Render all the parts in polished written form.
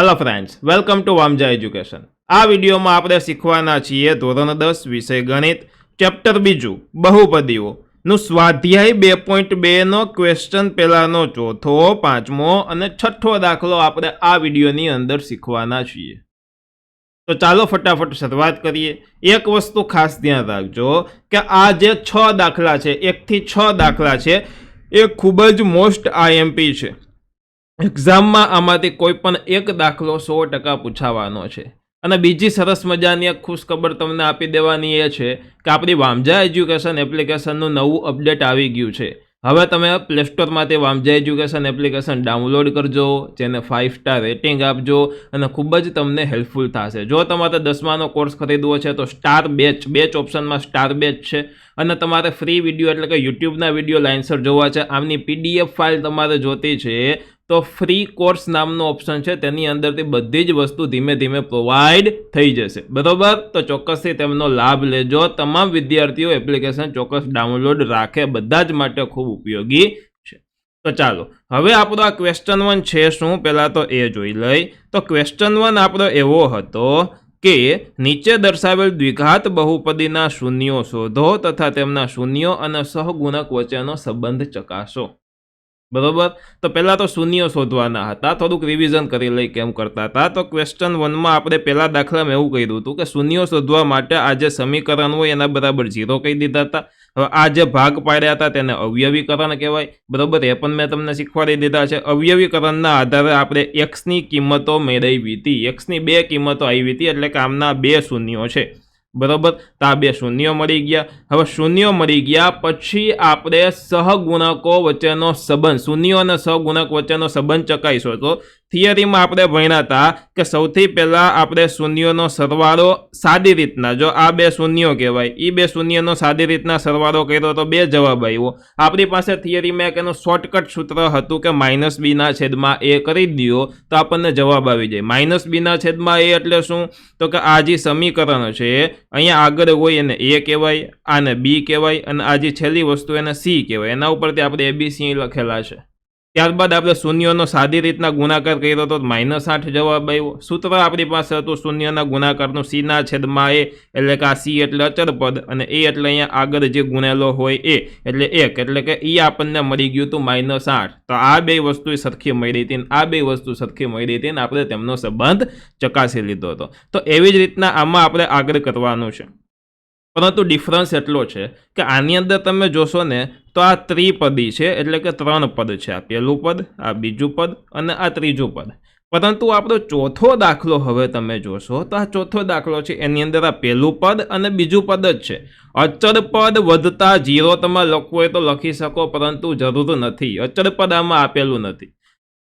Hello friends, welcome to Vamja education. આ વિડીયોમાં આપણે શીખવાના છીએ ધોરણ 10 વિષય ગણિત ચેપ્ટર 2 બહુપદીઓનું સ્વાધ્યાય 2.2 નો ક્વેશ્ચન પહેલાનો ચોથો, પાંચમો અને છઠ્ઠો દાખલો આપણે આ વિડીયોની અંદર શીખવાના છીએ। તો ચાલો ફટાફટ શરૂઆત કરીએ। એક વસ્તુ ખાસ ધ્યાન રાખજો કે આ જે 6 દાખલા છે, 1 થી 6 દાખલા છે, એ ખૂબ જ મોસ્ટ આઈએમપી છે। એક્ઝામમાં આમાંથી કોઈ પણ એક દાખલો 100% પૂછાવાનો છે। અને બીજી સરસ મજાની એક ખુશખબર તમને આપી દેવાની એ છે કે આપણી વામજા એજ્યુકેશન એપ્લિકેશનનું નવું અપડેટ આવી ગયું છે। હવે તમે પ્લે સ્ટોરમાંથી વામજા એજ્યુકેશન એપ્લિકેશન ડાઉનલોડ કરજો, જેને 5 સ્ટાર રેટિંગ આપજો અને ખૂબ જ તમને હેલ્પફુલ થશે। જો તમારે 10માનો કોર્સ ખરીદવો છે તો સ્ટાર બેચ ઓપ્શનમાં સ્ટાર બેચ છે અને તમારે ફ્રી વિડીયો એટલે કે યુટ્યુબના વિડીયો લાઇનસર જોવા છે। આમની PDF ફાઇલ તમારે જોતી છે તો ફ્રી કોર્સ નામનો ઓપ્શન છે, તેની અંદરથી બધી જ વસ્તુ ધીમે ધીમે પ્રોવાઈડ થઈ જશે, બરોબર? તો ચોક્કસથી તેમનો લાભ લેજો। તમામ વિદ્યાર્થીઓ એપ્લિકેશન ચોક્કસ ડાઉનલોડ રાખે, બધા જ માટે ખૂબ ઉપયોગી છે। તો ચાલો હવે આપણો આ ક્વેશ્ચન 1 છે શું, પહેલાં તો એ જોઈ લઈ। તો ક્વેશ્ચન 1 આપણો એવો હતો કે નીચે દર્શાવેલ દ્વિઘાત બહુપદીના શૂન્યો શોધો તથા તેમના શૂન્યો અને સહગુણક વચ્ચેનો સંબંધ ચકાસો, બરોબર? તો પહેલા તો શૂન્યો શોધવાના હતા, થોડુંક રિવિઝન કરી લઈ કેમ કરતા હતા। તો ક્વેશ્ચન 1માં આપણે પહેલા દાખલામાં એવું કહ્યું હતું કે શૂન્યો શોધવા માટે આ જે સમીકરણ હોય એના બરાબર 0 કહી દીધા હતા। હવે આ જે ભાગ પાડ્યા હતા તેને અવયવીકરણ કહેવાય, બરોબર? એ પણ મેં તમને શીખવાડી દીધા છે। અવયવીકરણના આધારે આપણે એક્સની કિંમતો મેળવી હતી, એક્સની 2 કિંમતો આવી હતી, એટલે કે આમના 2 શૂન્યો છે, બરોબર? તો આ 2 શૂન્યો મળી ગયા। હવે શૂન્યો મળી ગયા પછી આપણે સહગુણકો વચ્ચેનો સંબંધ, શૂન્યો અને સહગુણક વચ્ચેનો સંબંધ ચકાઈશો। તો થિયરીમાં આપણે ભણ્યા હતા કે સૌથી પહેલાં આપણે શૂન્યોનો સરવાળો સાદી રીતના, જો આ 2 શૂન્યો કહેવાય, એ 2 શૂન્યનો સાદી રીતના સરવાળો કર્યો તો 2 જવાબ આવ્યો। આપણી પાસે થિયરીમાં એક એનું શોર્ટકટ સૂત્ર હતું કે -b/a કરી દો તો આપણને જવાબ આવી જાય। -b/a એટલે શું? તો કે આ જે સમીકરણ છે અહીંયા આગળ હોય એને a કહેવાય, આને b કહેવાય અને આ જે છેલ્લી વસ્તુ એને c કહેવાય। એના ઉપરથી આપણે ABC લખેલા છે। ત્યારબાદ આપણે શૂન્યોનો સાદી રીતના ગુણાકાર કર્યો તો -8 જવાબ આવ્યો। સૂત્ર આપણી પાસે હતું શૂન્યના ગુણાકારનું c/a, એટલે કે આ c એટલે અચળ પદ અને a એટલે અહીંયા આગળ જે ગુણેલો હોય એ એટલે 1, એટલે કે એ આપણને મળી ગયું હતું -8। તો આ 2 વસ્તુ સરખી મળી હતી, આ 2 વસ્તુ સરખી મળી હતી અને આપણે તેમનો સંબંધ ચકાસી લીધો હતો। તો એવી જ રીતના આમાં આપણે આગળ કરવાનું છે, પરંતુ ડિફરન્સ એટલો છે કે આની અંદર તમે જોશો ને તો આ ત્રિપદી છે, એટલે કે 3 પદ છે। આ પહેલું પદ, આ બીજું પદ અને આ ત્રીજું પદ। પરંતુ આપણો ચોથો દાખલો હવે તમે જોશો તો આ ચોથો દાખલો છે એની અંદર આ પહેલું પદ અને બીજું પદ જ છે। અચળ પદ વધતા 0 તમે લખવું હોય તો લખી શકો, પરંતુ જરૂર નથી, અચળ પદ આમાં આપેલું નથી।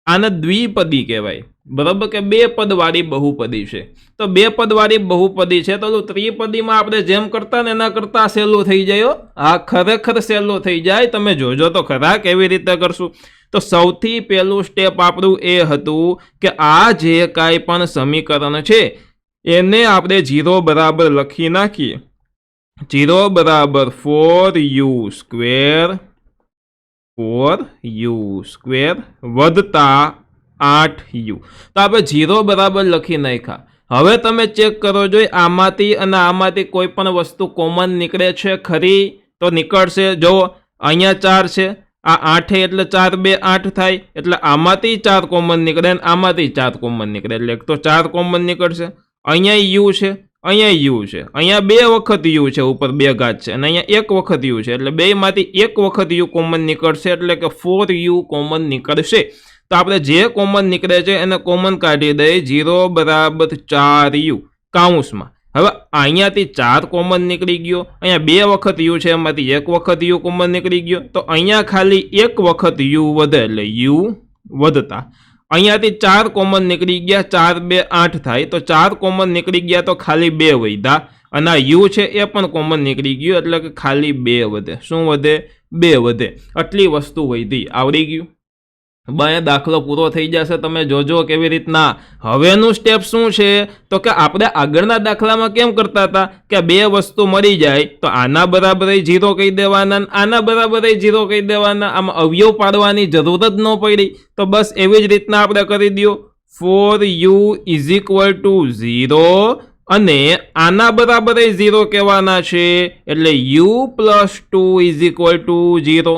આને દ્વિપદી કહેવાય, બરાબર? કે 2 પદવાળી બહુપદી છે। તો 2 પદવાળી બહુપદી છે તો ત્રિપદીમાં આપણે જેમ કરતા ને એના કરતાં સહેલું થઈ જાય। આ ખરેખર સહેલું થઈ જાય, તમે જોજો તો ખરા કેવી રીતે કરશું। તો સૌથી પહેલું સ્ટેપ આપણું એ હતું કે આ જે કાંઈ પણ સમીકરણ છે એને આપણે 0 બરાબર લખી નાખીએ। 0 બરાબર 4u² વધતા 8u। તો આપણે 0 બરાબર લખી નાખ્યા। હવે તમે ચેક કરો, જો આમાંથી અને આમાંથી કોઈ પણ વસ્તુ કોમન નીકળે છે ખરી? તો નીકળશે। જો અહીંયા 4 છે, આ 8 એટલે 4 2 8 થાય, એટલે આમાંથી 4 કોમન નીકળે અને આમાંથી 4 કોમન નીકળે, એટલે એક તો 4 કોમન નીકળશે। અહીંયા u છે, અહીંયા u છે, અહીંયા 2 વખત u છે, ઉપર 2 ઘાત છે અને અહીંયા 1 વખત u છે, એટલે બેમાંથી 1 વખત u કોમન નીકળશે, એટલે કે 4u કોમન નીકળશે। તો આપણે જે કોમન નીકળે છે એને કોમન કાઢી દઈએ। 0 બરાબર 4u કૌંસમાં। હવે અહીંયાથી 4 કોમન નીકળી ગયો, અહીંયા 2 વખત u છે, એમાંથી 1 વખત u કોમન નીકળી ગયો, તો અહીંયા ખાલી 1 વખત u વધે, એટલે u વધતા અહીંયાથી 4 કોમન નીકળી ગયા, 4 2 8 થાય, તો 4 કોમન નીકળી ગયા તો ખાલી 2 વધ્યા અને આ u છે એ પણ કોમન નીકળી ગયું, એટલે કે ખાલી 2 વધે। શું વધે? 2 વધે। આટલી વસ્તુ વધી, આવડી ગયું। અહીંયા દાખલો પૂરો થઈ જશે, તમે જોજો કેવી રીતના। હવેનું સ્ટેપ શું છે તો કે આપણે આગળના દાખલામાં કેમ કરતા હતા કે 2 વસ્તુ મળી જાય તો આના બરાબર 0 કહી દેવાના, આના બરાબર 0 કહી દેવાના, આમાં અવયવ પાડવાની જરૂર જ ન પડી। તો બસ એવી જ રીતના આપણે કરી દો। 4u ઇઝ ઇક્વલ ટુ 0 અને આના બરાબર 0 કહેવાના છે એટલે u plus 2 is equal to 0.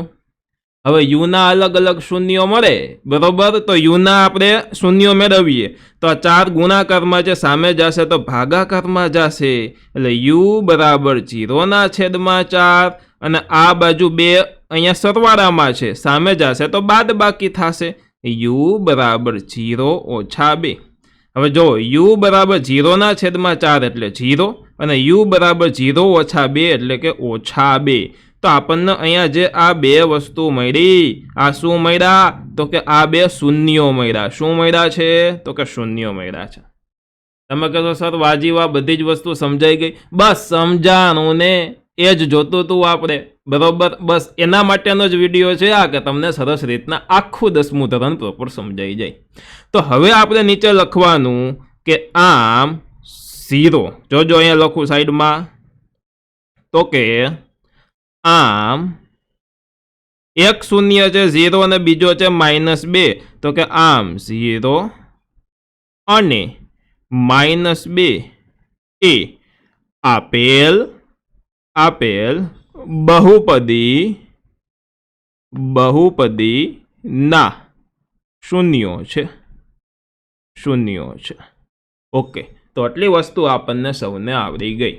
હવે યુના અલગ અલગ શૂન્યો મળે, બરોબર? તો યુના આપણે શૂન્યો મેળવીએ તો આ 4 ગુણાકારમાં છે, સામે જશે તો ભાગાકારમાં જશે એટલે u બરાબર 0/4 અને આ બાજુ 2 અહીંયા સરવાળામાં છે, સામે જશે તો બાદબાકી થશે, u બરાબર 0 ઓછા 2. હવે જો u બરાબર 0/4 એટલે 0 અને u બરાબર 0 ઓછા 2 એટલે કે ઓછા 2. તો આપણને અહીંયા જે આ 2 વસ્તુ મળી, આ શું મળ્યા? તો કે આ 2 શૂન્યો મળ્યા. શું મળ્યા છે? તો કે શૂન્યો મળ્યા છે. તમે કહેશો સર વાજીવા બધી જ વસ્તુ સમજાઈ ગઈ. બસ સમજાણું ને એ જ જોતું હતું આપણે, બરોબર? બસ એના માટેનો જ વિડીયો છે આ, કે તમને સરસ રીતના આખું 10મું ધોરણ પ્રોપર સમજાઈ જાય. તો હવે આપણે નીચે લખવાનું કે આમ 0, જોજો અહીંયા લખું સાઈડમાં, તો કે આમ એક શૂન્ય છે 0 અને બીજો છે -2, તો કે આમ 0 અને -2 એ આપેલ બહુપદી ના શૂન્યો છે. ઓકે, તો આટલી વસ્તુ આપણને સૌને આવડી ગઈ.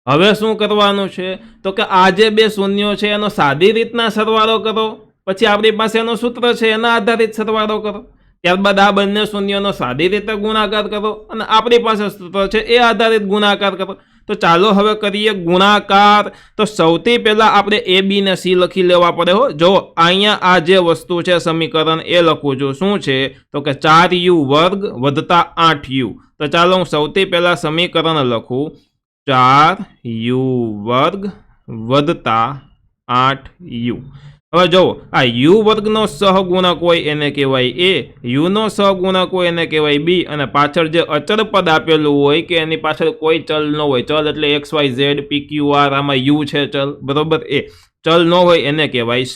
હવે શું કરવાનું છે? તો કે આ જે 2 શૂન્યો છે એનો સાદી રીતના સરવાળો કરો, પછી આપણી પાસે એનું સૂત્ર છે એના આધારિત સરવાળો કરો, ત્યારબાદ આ બંને શૂન્યોનો સાદી રીતે ગુણાકાર કરો અને આપણી પાસે સૂત્ર છે એ આધારિત ગુણાકાર કરો. તો ચાલો હવે કરીએ ગુણાકાર. તો સૌથી પહેલા આપણે a b ને c લખી લેવા પડે હો. જો અહીંયા આ જે વસ્તુ છે સમીકરણ એ લખું છું, શું છે? તો કે 4u² વત્તા 8u. તો ચાલો હું સૌથી પહેલા સમીકરણ લખું, 4u² વત્તા 8u. હવે જો આ u² નો સહગુણક હોય એને કહેવાય a, u નો સહગુણક હોય એને કહેવાય b, અને પાછળ જે અચળ પદ આપેલું હોય કે એની પાછળ કોઈ ચલ ન હોય, ચલ એટલે x y z p q r, આમાં u છે ચલ, બરોબર? એ ચલ ન હોય એને કહેવાય c.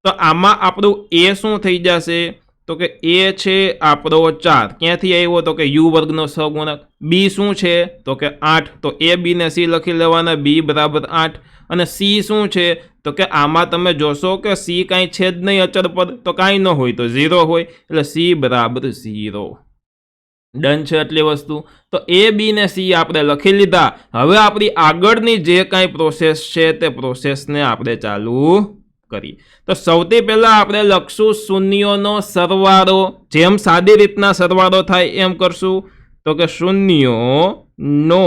તો આમાં આપણું a શું થઈ જશે? તો કે a છે આપણો 4, ક્યાંથી આવ્યો? તો કે u² નો સહગુણક. b શું છે? તો કે 8, તો a b ને c લખી લેવાના, b બરાબર 8. અને c શું છે? તો કે આમાં તમે જોશો કે c કાંઈ છે જ નહીં અચળ પદ, તો કાંઈ ન હોય તો 0 હોય એટલે c બરાબર 0. ડન છે આટલી વસ્તુ. તો a b ને c આપણે લખી લીધા. હવે આપણી આગળની જે કાંઈ પ્રોસેસ છે તે પ્રોસેસને આપણે ચાલુ કરીએ. તો સૌથી પહેલા આપણે લખશું શૂન્યોનો સરવાળો, જેમ સાદી રીતના સરવાળો થાય એમ કરશું. તો કે શૂન્યોનો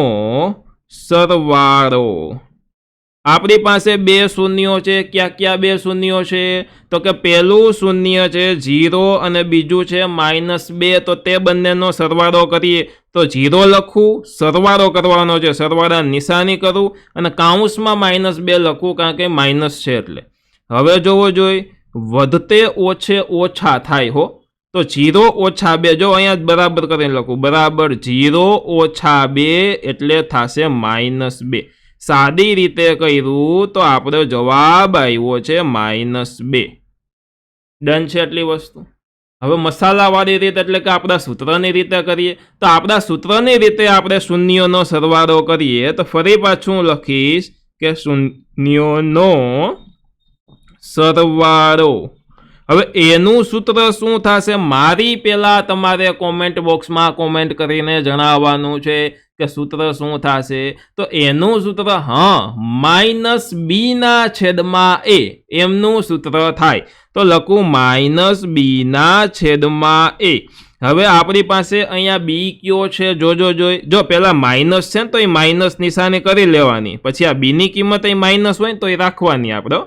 સરવાળો. આપણી પાસે 2 શૂન્યો છે. ક્યાં 2 શૂન્યો છે? તો કે પહેલું શૂન્ય છે 0 અને બીજું છે -2. તો તે બંનેનો સરવાળો કરીએ તો 0 લખું, સરવાળો કરવાનો છે, સરવાળા નિશાની કરું અને કાઉન્સમાં -2 લખું, કારણ કે માઇનસ છે એટલે. હવે જોવો જોઈએ, વધતે ઓછે ઓછા થાય હો. તો 0 ઓછા 2, જો અહીંયા બરાબર કરીને લખું, બરાબર 0 ઓછા 2 એટલે થશે -2. સાદી રીતે કર્યું તો આપણો જવાબ આવ્યો છે -2. ડન છે આટલી વસ્તુ. હવે મસાલાવાળી રીત એટલે કે આપણા સૂત્રની રીતે કરીએ. તો આપણા સૂત્રની રીતે આપણે શૂન્યોનો સરવાળો કરીએ તો ફરી પાછું લખીશ કે શૂન્યોનો સરવાળો. હવે એનું સૂત્ર શું થશે? મારી પહેલા તમારે કોમેન્ટ બોક્સમાં કોમેન્ટ કરીને જણાવવાનું છે કે સૂત્ર શું થશે. તો એનું સૂત્ર -b/a એમનું સૂત્ર થાય. તો લખું -b/a. હવે આપણી પાસે અહીંયા b કયો છે? જો પેલા માઇનસ છે ને તો એ માઇનસ નિશાની કરી લેવાની, પછી આ b ની કિંમત એ માઇનસ હોય ને તો એ રાખવાની આપણે.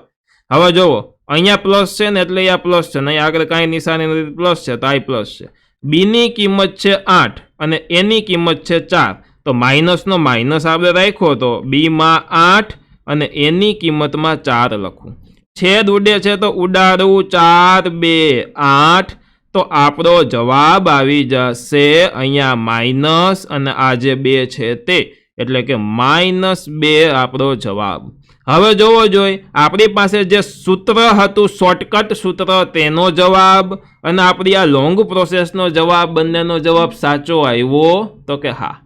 હવે જોવો અહીંયા પ્લસ છે ને એટલે આ પ્લસ છે, નહીં આગળ કાંઈ નિશાની નથી, પ્લસ છે તો આ પ્લસ છે. b ની કિંમત છે 8 અને એની કિંમત છે 4. તો માઇનસનો માઇનસ આપણે રાખ્યો તો b માં 8 અને એની કિંમતમાં 4 લખું. છેદ ઉડે છે તો ઉડાડું, 4 2 8. તો આપણો જવાબ આવી જશે અહીંયા માઇનસ અને આ જે 2 છે તે એટલે કે -2 આપણો જવાબ. હવે જોવો જોઈએ આપણી પાસે જે સૂત્ર હતું શોર્ટકટ સૂત્ર તેનો જવાબ અને આપણી આ લોંગ પ્રોસેસનો જવાબ બંનેનો જવાબ સાચો આવ્યો તો કે હા.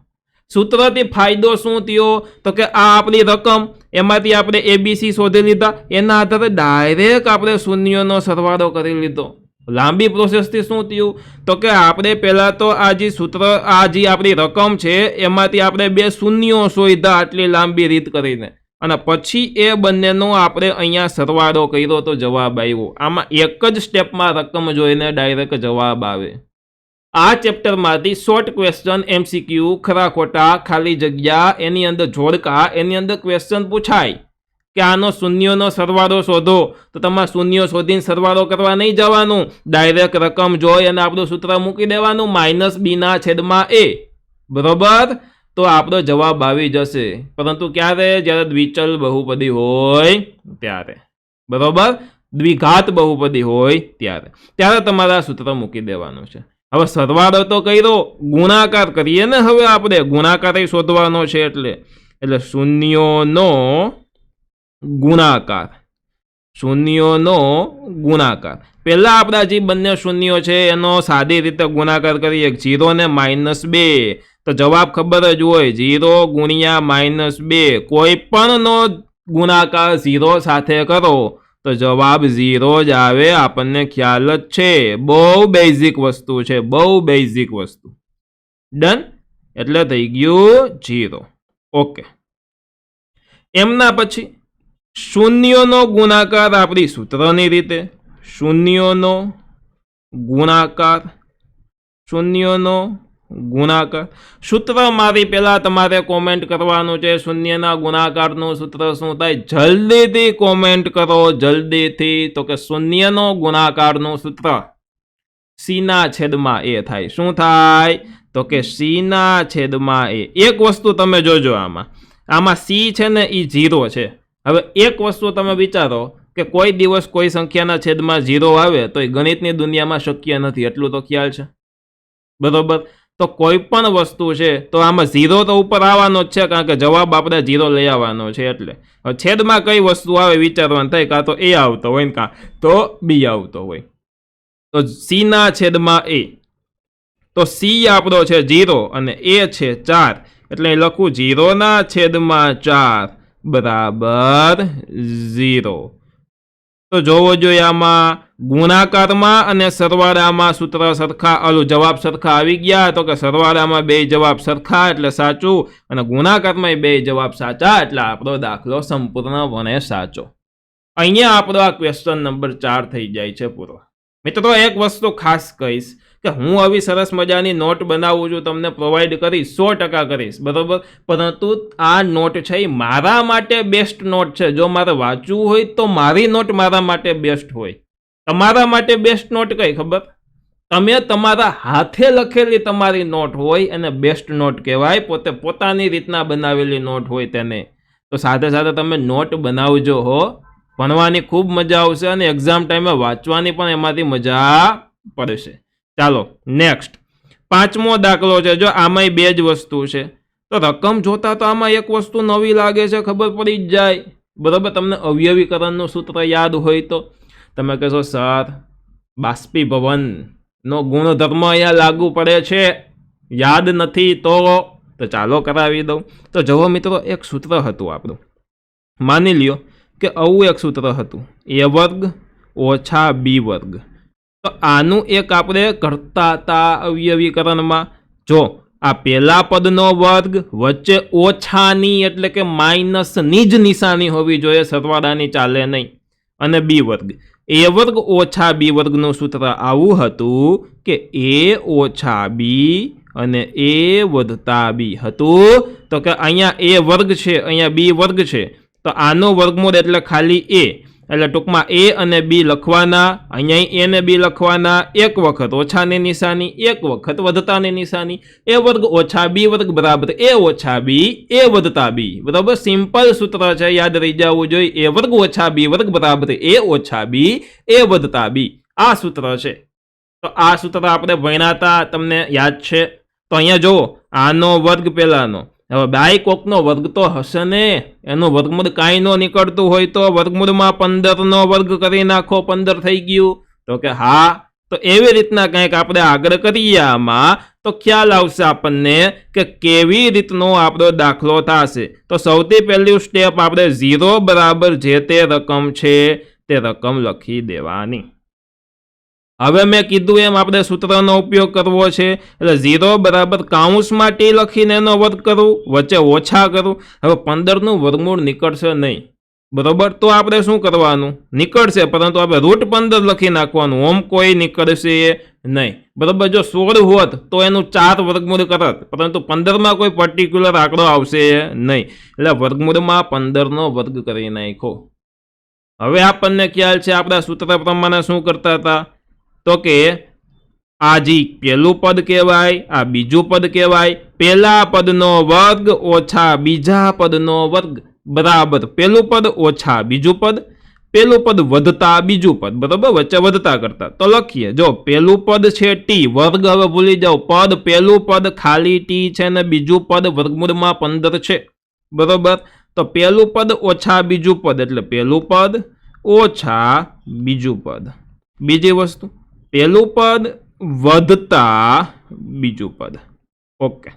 સૂત્રથી ફાયદો શું થયો તો કે આ આપણી રકમ એમાંથી આપણે ABC શોધી લીધા, એના આધારે ડાયરેક્ટ આપણે શૂન્યોનો સરવાળો કરી લીધો. લાંબી પ્રોસેસથી શું થયું તો કે આપણે પહેલાં તો આ જે સૂત્ર આ જે આપણી રકમ છે એમાંથી આપણે 2 શૂન્યો શોધ્યા આટલી લાંબી રીત કરીને, અને પછી એ બંનેનો આપણે અહીંયા સરવાળો કર્યો તો જવાબ આવ્યો. આમાં એક જ સ્ટેપમાં રકમ જોઈને ડાયરેક્ટ જવાબ આવે. આ ચેપ્ટરમાંથી શોર્ટ ક્વેશ્ચન MCQ ખરા ખોટા ખાલી જગ્યા એની અંદર જોડકા એની અંદર ક્વેશ્ચન પૂછાય કે આનો શૂન્યોનો સરવાળો શોધો, તો તમારે શૂન્યો શોધીને સરવાળો કરવા નહીં જવાનું, ડાયરેક્ટ રકમ જોઈ અને આપણું સૂત્ર મૂકી દેવાનું -B/A. બરોબર, તો આપણો જવાબ આવી જશે. પરંતુ ક્યારે? જ્યારે દ્વિચલ બહુપદી હોય ત્યારે. બરોબર, દ્વિઘાત બહુપદી હોય ત્યારે તમારે આ સૂત્ર મૂકી દેવાનું છે. હવે સરવાળો તો કર્યો, ગુણાકાર કરીએ ને. હવે આપણે ગુણાકાર શોધવાનો છે એટલે શૂન્યોનો ગુણાકાર. પહેલા આપણા જે બંને શૂન્યો છે એનો સાદી રીતે ગુણાકાર કરીએ 0 ને -2, તો જવાબ ખબર જ હોય 0 ગુણ્યા -2. કોઈ પણનો ગુણાકાર 0 સાથે કરો તો જવાબ 0 જ આવે, આપણને ખ્યાલ જ છે. બહુ બેઝિક વસ્તુ છે, બહુ બેઝિક વસ્તુ. ડન, એટલે થઈ ગયું 0. ઓકે, એમના પછી શૂન્યોનો ગુણાકાર આપણી સૂત્રની રીતે. શૂન્યોનો ગુણાકાર સૂત્ર મારી પહેલા તમારે કોમેન્ટ કરવાનું છે. શૂન્યના ગુણાકારનું સૂત્ર શું થાય? જલ્દીથી કોમેન્ટ કરો, જલ્દીથી. તો કે શૂન્યનો ગુણાકારનું સૂત્ર C/A થાય. શું થાય? તો કે C/A. એક વસ્તુ તમે જોજો, આમાં C છે ને એ 0 છે. હવે એક વસ્તુ તમે વિચારો કે કોઈ દિવસ કોઈ સંખ્યાના છેદમાં 0 આવે તો એ ગણિતની દુનિયામાં શક્ય નથી, એટલું તો ખ્યાલ છે. બરોબર, તો કોઈ પણ વસ્તુ છે તો આમાં 0 તો ઉપર આવવાનો જ છે, કારણ કે જવાબ આપણે 0 લઈ આવવાનો છે. એટલે છેદમાં કઈ વસ્તુ આવે વિચારવાનું થાય, કાં તો A આવતો હોય ને કાં તો B આવતો હોય. તો C/A, તો C આપણો છે 0 અને A છે 4, એટલે લખું 0/4 બરાબર 0. તો જોવો જોઈએ આમાં ગુણાકારમાં અને સરવાળામાં સૂત્ર સરખા, જવાબ સરખા આવી ગયા. તો કે સરવાળામાં 2 જવાબ સરખા એટલે સાચું, અને ગુણાકારમાં 2 જવાબ સાચા એટલે આપણો દાખલો સંપૂર્ણપણે સાચો. અહીંયા આપણો આ ક્વેશ્ચન નંબર 4 થઈ જાય છે પૂરો. મિત્રો, એક વસ્તુ ખાસ કહીશ કે હું આવી સરસ મજાની નોટ બનાવું છું, તમને પ્રોવાઈડ કરીશ, 100% કરીશ. બરોબર, પરંતુ આ નોટ છે એ મારા માટે બેસ્ટ નોટ છે. જો મારે વાંચવું હોય તો મારી નોટ મારા માટે બેસ્ટ હોય. તમારા માટે બેસ્ટ નોટ કઈ ખબર? તમે તમારા હાથે લખેલી તમારી નોટ હોય અને બેસ્ટ નોટ કહેવાય. પોતાની રીતના બનાવેલી નોટ હોય તેને. તો સાથે સાથે તમે નોટ બનાવજો હો. ભણવાની ખૂબ મજા આવશે અને એક્ઝામ ટાઈમે વાંચવાની પણ એમાંથી મજા પડશે. ચાલો નેક્સ્ટ, 5મો દાખલો છે. જો આમાંય 2 જ વસ્તુ છે, તો રકમ જોતા તો આમાં એક વસ્તુ નવી લાગે છે, ખબર પડી જ જાય. બરાબર, તમને અવયવીકરણનું સૂત્ર યાદ હોય તો તમે કહેશો સર બાષ્પીભવનનો ગુણધર્મ અહીંયા લાગુ પડે છે, યાદ નથી. તો ચાલો કરાવી દઉં. તો જુઓ મિત્રો, એક સૂત્ર હતું આપણું, માની લ્યો કે આવું એક સૂત્ર હતું, A² - B². તો આનું એક આપણે કરતા હતા અવયવીકરણમાં. જો આ પહેલા પદનો વર્ગ વચ્ચે ઓછાની એટલે કે માઇનસની જ નિશાની હોવી જોઈએ, સરવાળાની ચાલે નહીં. અને B², A² - B² સૂત્ર આવું હતું કે A - B અને A + B હતું. તો કે અહીંયા A² છે, અહીંયા B² છે, તો આનો વર્ગમૂળ એટલે ખાલી A, એટલે ટૂંકમાં A અને B લખવાના. અહીંયા A ને B લખવાના, એક વખત ઓછાની નિશાની, એક વખત વધતાની નિશાની. A² - B² બરાબર A - B, A + B. બરાબર, સિમ્પલ સૂત્ર છે, યાદ રહી જવું જોઈએ. A² - B² બરાબર A - B, A + B. આ સૂત્ર છે. તો આ સૂત્ર આપણે ભણ્યા હતા, તમને યાદ છે. તો અહીંયા જુઓ, આનો વર્ગ પહેલાનો હવે બાય કોકનો વર્ગ તો હશે ને, એનું વર્ગમૂળ કાંઈ ન નીકળતું હોય તો વર્ગમૂળમાં 15નો વર્ગ કરી નાખો, 15 થઈ ગયું. તો કે હા. તો એવી રીતના કંઈક આપણે આગળ કરીએ આમાં તો ખ્યાલ આવશે આપણને કે કેવી રીતનો આપણો દાખલો થશે. તો સૌથી પહેલું સ્ટેપ આપણે 0 બરાબર જે તે રકમ છે તે રકમ લખી દેવાની. હવે મેં કીધું એમ આપણે સૂત્રનો ઉપયોગ કરવો છે, એટલે 0 બરાબર કૌંસમાં ટી લખીને એનો વર્ગ કરું, વચ્ચે ઓછા કરું. હવે 15નું વર્ગમૂળ નીકળશે નહીં, બરોબર. તો આપણે શું કરવાનું, નીકળશે પરંતુ આપણે √15 લખી નાખવાનું, ઓમ કોઈ નીકળશે નહીં, બરોબર. જો 16 હોત તો એનું 4 વર્ગમૂળ કરત, પરંતુ 15માં કોઈ પર્ટિક્યુલર આંકડો આવશે નહીં, એટલે વર્ગમૂળમાં 15નો વર્ગ કરી નાખો. હવે આપણને ખ્યાલ છે આપણા સૂત્ર પ્રમાણે શું કરતા હતા, તો કે આ જી પહેલું પદ કહેવાય, આ બીજું પદ કહેવાય. પહેલા પદનો વર્ગ ઓછા બીજા પદનો વર્ગ બરાબર પહેલું પદ ઓછા બીજું પદ, પહેલું પદ વધતા બીજું પદ, બરાબર, વચ્ચે વધતા કરતા. તો લખીએ, જો પહેલું પદ છે ટી, વર્ગ હવે ભૂલી જાઓ, પદ પહેલું પદ ખાલી ટી છે ને બીજું પદ વર્ગમૂળમાં 15 છે, બરોબર. તો પહેલું પદ ઓછા બીજું પદ એટલે પહેલું પદ ઓછા બીજું પદ. બીજી વસ્તુ, પહેલું પદ વધતા બીજું પદ. ઓકે,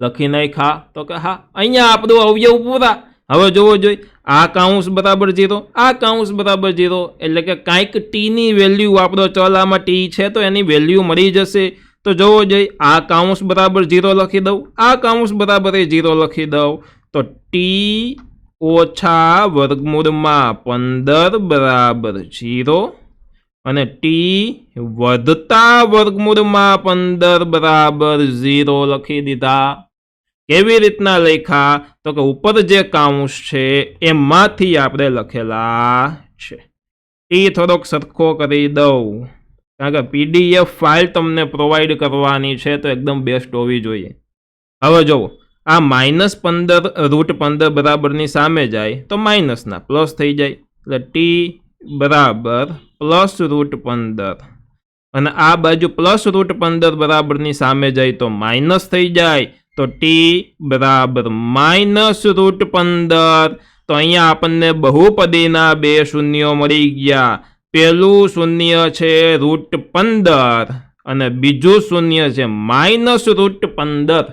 લખી નાખ્યા. તો કે હા, અહીંયા આપણું અવયવ પૂરા. હવે જોવો જોઈએ, આ કૌંસ બરાબર 0, આ કૌંસ બરાબર 0, એટલે કે કાંઈક ટીની વેલ્યુ આપણો ચલ આમાં ટી છે તો એની વેલ્યુ મળી જશે. તો જોવો જોઈએ, આ કૌંસ બરાબર 0 લખી દઉં, આ કૌંસ બરાબર 0 લખી દઉં. તો ટી ઓછા વર્ગમૂળમાં 15 બરાબર 0 અને ટી વધતા વર્ગમૂળમાં 15 બરાબર 0 લખી દીધા. કેવી રીતના લખ્યા, તો કે ઉપર જે કૌંસ છે એમાંથી આપણે લખેલા છે. ટી થોડોક સરખો કરી દઉં, કારણ કે PDF ફાઇલ તમને પ્રોવાઈડ કરવાની છે તો એકદમ બેસ્ટ હોવી જોઈએ. હવે જુઓ, આ -15 √15 બરાબરની સામે જાય તો માઇનસના પ્લસ થઈ જાય, એટલે ટી બરાબર +√15 અને આ બાજુ +√15 બરાબરની સામે જાય તો માઇનસ થઈ જાય, તો ટી બરાબર -√15. તો અહીંયા આપણને બહુપદીના 2 શૂન્યો મળી ગયા. પહેલું શૂન્ય છે √15 અને બીજું શૂન્ય છે -√15.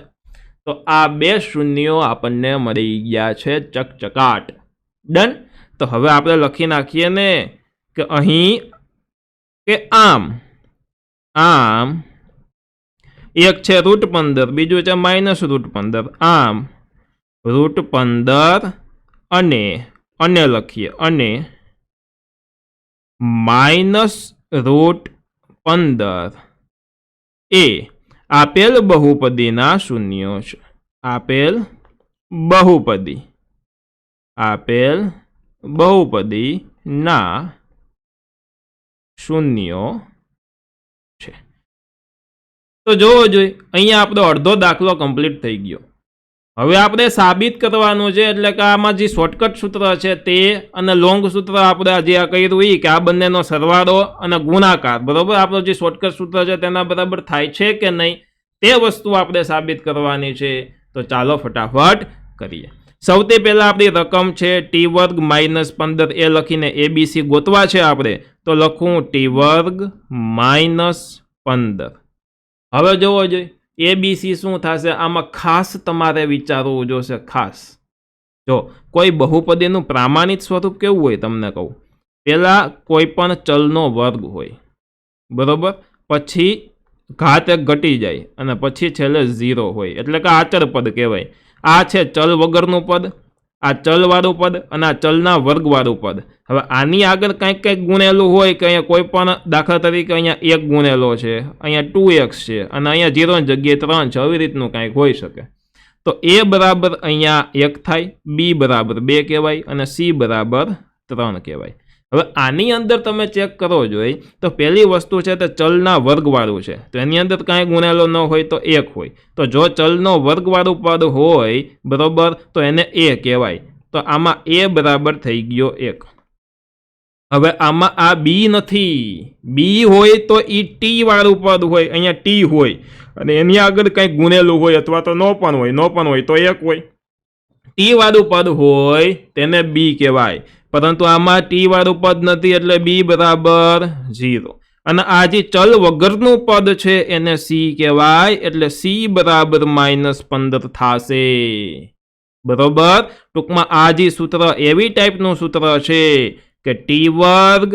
તો આ 2 શૂન્યો આપણને મળી ગયા છે ચકચકાટ. ડન. તો હવે આપણે લખી નાખીએ ને કે અહીં કે આમ એક છે √15, બીજું છે -√15. આમ √15 અને લખીએ અને -√15 એ આપેલ બહુપદીના શૂન્યો છે. આપેલ બહુપદીના શૂન્યો છે. તો જોવો જોઈએ, અહીંયા આપણો અડધો દાખલો કમ્પ્લીટ થઈ ગયો. હવે આપણે સાબિત કરવાનું છે, એટલે કે આમાં જે શોર્ટકટ સૂત્ર છે તે અને લોંગ સૂત્ર આપણે જે આ કર્યું એ કે આ બંનેનો સરવાળો અને ગુણાકાર, બરોબર, આપણો જે શોર્ટકટ સૂત્ર છે તેના બરાબર થાય છે કે નહીં તે વસ્તુ આપણે સાબિત કરવાની છે. તો ચાલો ફટાફટ કરીએ. સૌથી પહેલાં આપણી રકમ છે ટી વર્ગ -15 એ લખીને ABC ગોતવા છે આપણે. તો લખું ટી વર્ગ -15. હવે જોવો જોઈએ ABC શું થશે, આમાં ખાસ તમારે વિચારવું જોશે. ખાસ જો કોઈ બહુપદીનું પ્રામાણિક સ્વરૂપ કેવું હોય તમને કહું, પહેલાં કોઈ પણ ચલનો વર્ગ હોય, બરોબર, પછી ઘાત એક ઘટી જાય અને પછી છેલ્લે 0 હોય, એટલે કે આચર પદ કહેવાય. આ છે ચલ વગરનું પદ, આ ચલવાળું પદ અને આ ચલના વર્ગવાળું પદ. હવે આની આગળ કંઈક ગુણેલું હોય કે અહીંયા કોઈ પણ, દાખલા તરીકે અહીંયા 1 ગુણેલો છે, અહીંયા 2x છે અને અહીંયા 0 ની જગ્યાએ 3 છે, આવી રીતનું કંઈક હોઈ શકે. તો A બરાબર અહીંયા 1 થાય, B બરાબર 2 કહેવાય અને C બરાબર 3 કહેવાય. હવે આની અંદર તમે ચેક કરો જોઈએ તો પહેલી વસ્તુ છે તે ચલના વર્ગવાળું છે, તો એની અંદર કાંઈ ગુણેલો ન હોય તો 1 હોય. તો જો ચલનો વર્ગવાળું પદ હોય, બરોબર, તો એને A કહેવાય. તો આમાં A બરાબર થઈ ગયો 1. હવે આમાં આ બી નથી, બી હોય તો એ ટી વાળું પદ હોય, અહીંયા ટી હોય અને એની આગળ કંઈક ગુનેલું હોય અથવા તો નો પણ હોય તો એક હોય. ટી વાળું પદ હોય તેને બી કહેવાય, પરંતુ આમાં ટી વાળું પદ નથી એટલે બી બરાબર 0. અને આ જે ચલ વગરનું પદ છે એને સી કહેવાય એટલે સી બરાબર -15 થશે. બરોબર. ટૂંકમાં આ જે સૂત્ર એવી ટાઈપનું સૂત્ર છે કે ટી વર્ગ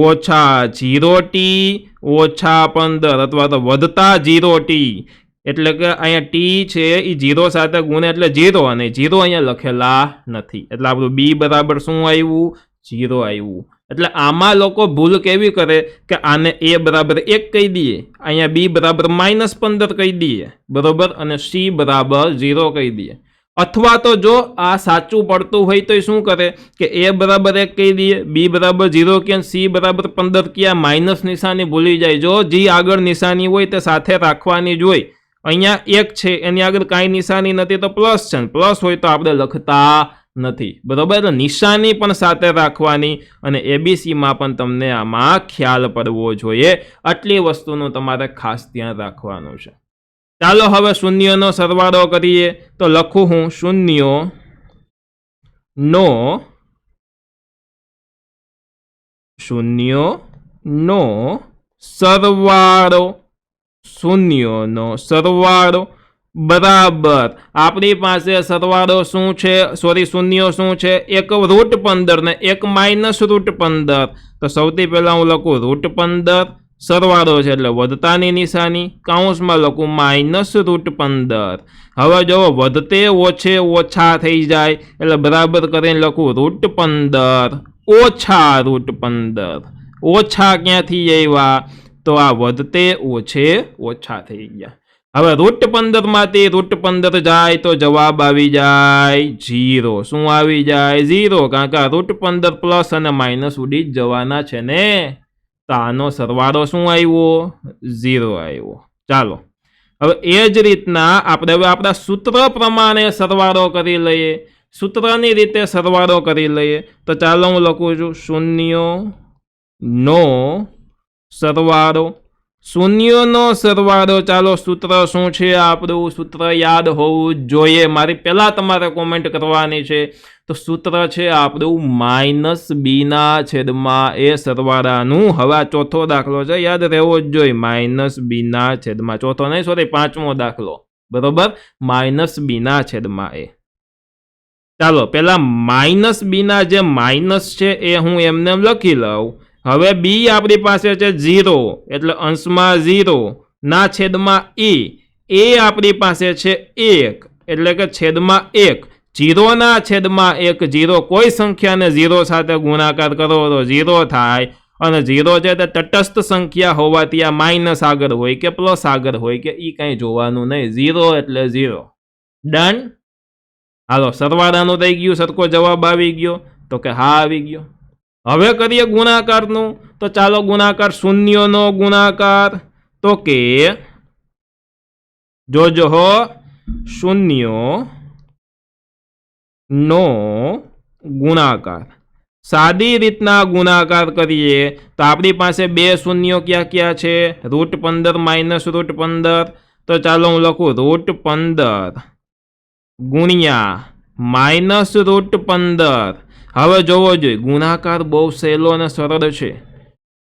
ઓછા 0t ઓછા 15 અથવા તો વધતા 0t, એટલે કે અહીંયા ટી છે એ 0 સાથે ગુણે એટલે 0 અને 0 અહીંયા લખેલા નથી એટલે આપણું બી બરાબર શું આવ્યું? 0 આવ્યું. એટલે આમાં લોકો ભૂલ કેવી કરે કે આને એ બરાબર 1 કહી દઈએ, અહીંયા બી બરાબર -15 કહી દઈએ, બરોબર, અને સી બરાબર 0 કહી દઈએ. અથવા તો જો આ સાચું પડતું હોય તો શું કરે કે એ બરાબર 1 કહી દઈએ, બી બરાબર 0 કે સી બરાબર 15 કે આ માઇનસ નિશાની ભૂલી જાય. જો જે આગળ નિશાની હોય તે સાથે રાખવાની જ હોય. અહીંયા 1 છે એની આગળ કાંઈ નિશાની નથી તો પ્લસ છે, પ્લસ હોય તો આપણે લખતા નથી, બરોબર. એટલે નિશાની પણ સાથે રાખવાની અને એબીસીમાં પણ તમને આમાં ખ્યાલ પડવો જોઈએ. આટલી વસ્તુનું તમારે ખાસ ધ્યાન રાખવાનું છે. ચાલો હવે શૂન્યનો સરવાળો કરીએ તો લખું હું શૂન્યનો સરવાળો બરાબર આપણી પાસે સરવાળો શું છે, શૂન્ય શું છે? 1 √15 ને 1 -√15. તો સૌથી પહેલા હું લખું √15, સરવાળો છે એટલે વધતાની નિશાની, કાઉન્સમાં લખું -√15. હવે જો વધતે ઓછે ઓછા થઈ જાય એટલે બરાબર કરીને લખું √15 ઓછા √15. ઓછા ક્યાંથી આવ્યા? તો આ વધતે ઓછે ઓછા થઈ ગયા. હવે √15 માંથી √15 જાય તો જવાબ આવી જાય 0. શું આવી જાય? 0, કારણ કે √15 પ્લસ અને માઇનસ ઉડી જ જવાના છે ને. તો આનો સરવાળો શું આવ્યો? 0 આવ્યો. ચાલો હવે એ જ રીતના આપણે હવે આપણા સૂત્ર પ્રમાણે સરવાળો કરી લઈએ. સૂત્રની રીતે સરવાળો કરી લઈએ તો ચાલો હું લખું છું શૂન્યનો સરવાળો. ચાલો સૂત્ર શું છે આપણું? સૂત્ર યાદ હોવું જ જોઈએ. મારી પહેલા તમારે કોમેન્ટ કરવાની છે. તો સૂત્ર છે આપણું -b/a સરવાળાનું. હવે આ ચોથો દાખલો છે, યાદ રહેવો જ જોઈએ. -b/, ચોથો નહીં, સોરી, 5મો દાખલો, બરોબર. -b/a. ચાલો પેલા -b જે માઇનસ છે એ હું એમને લખી લઉં. હવે બી આપણી પાસે છે 0 એટલે અંશમાં 0 ના છેદમાં એ આપણી પાસે છે 1 એટલે કે છેદમાં 1. 0 ના છેદમાં 1, 0 કોઈ સંખ્યાને 0 સાથે ગુણાકાર કરો તો 0 થાય. અને 0 છે તે તટસ્થ સંખ્યા હોવાથી આ માઇનસ આગળ હોય કે પ્લસ આગળ હોય કે એ કંઈ જોવાનું નહીં. 0 એટલે 0. ડન. હાલો સરવાળાનું થઈ ગયું, સરખો જવાબ આવી ગયો તો કે હા આવી ગયો. હવે કરીએ ગુણાકારનું. તો ચાલો ગુણાકાર, શૂન્યનો ગુણાકાર. તો કે જોજો હો, શૂન્યનો ગુણાકાર. સાદી રીતના ગુણાકાર કરીએ તો આપણી પાસે 2 શૂન્યો ક્યાં ક્યાં છે? √15 -√15. તો ચાલો હું લખું √15 ગુણ્યા -√15. હવે જોવો જોઈએ, ગુણાકાર બહુ સહેલો અને સરળ છે.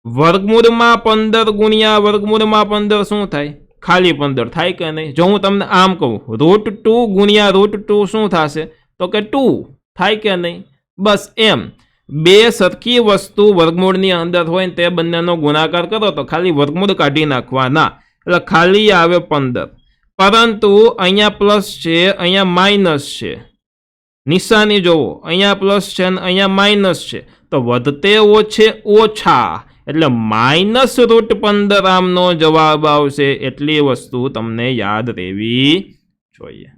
વર્ગમૂળમાં 15 ગુણ્યા વર્ગમૂળમાં 15 શું થાય? ખાલી 15 થાય કે નહીં? જો હું તમને આમ કહું √2 ગુણ્યા √2 શું થશે? તો કે 2 થાય કે નહીં? બસ એમ. બે સરખી વસ્તુ વર્ગમૂળની અંદર હોય ને તે બંનેનો ગુણાકાર કરો તો ખાલી વર્ગમૂળ કાઢી નાખવાના એટલે ખાલી આવે 15. પરંતુ અહીંયા પ્લસ છે, અહીંયા માઇનસ છે. નિશાની જોવો, અહીંયા પ્લસ છે અને અહીંયા માઇનસ છે. તો વધતે ઓછે ઓછા એટલે -√15 આમનો જવાબ આવશે. એટલી વસ્તુ તમને યાદ રહેવી જોઈએ.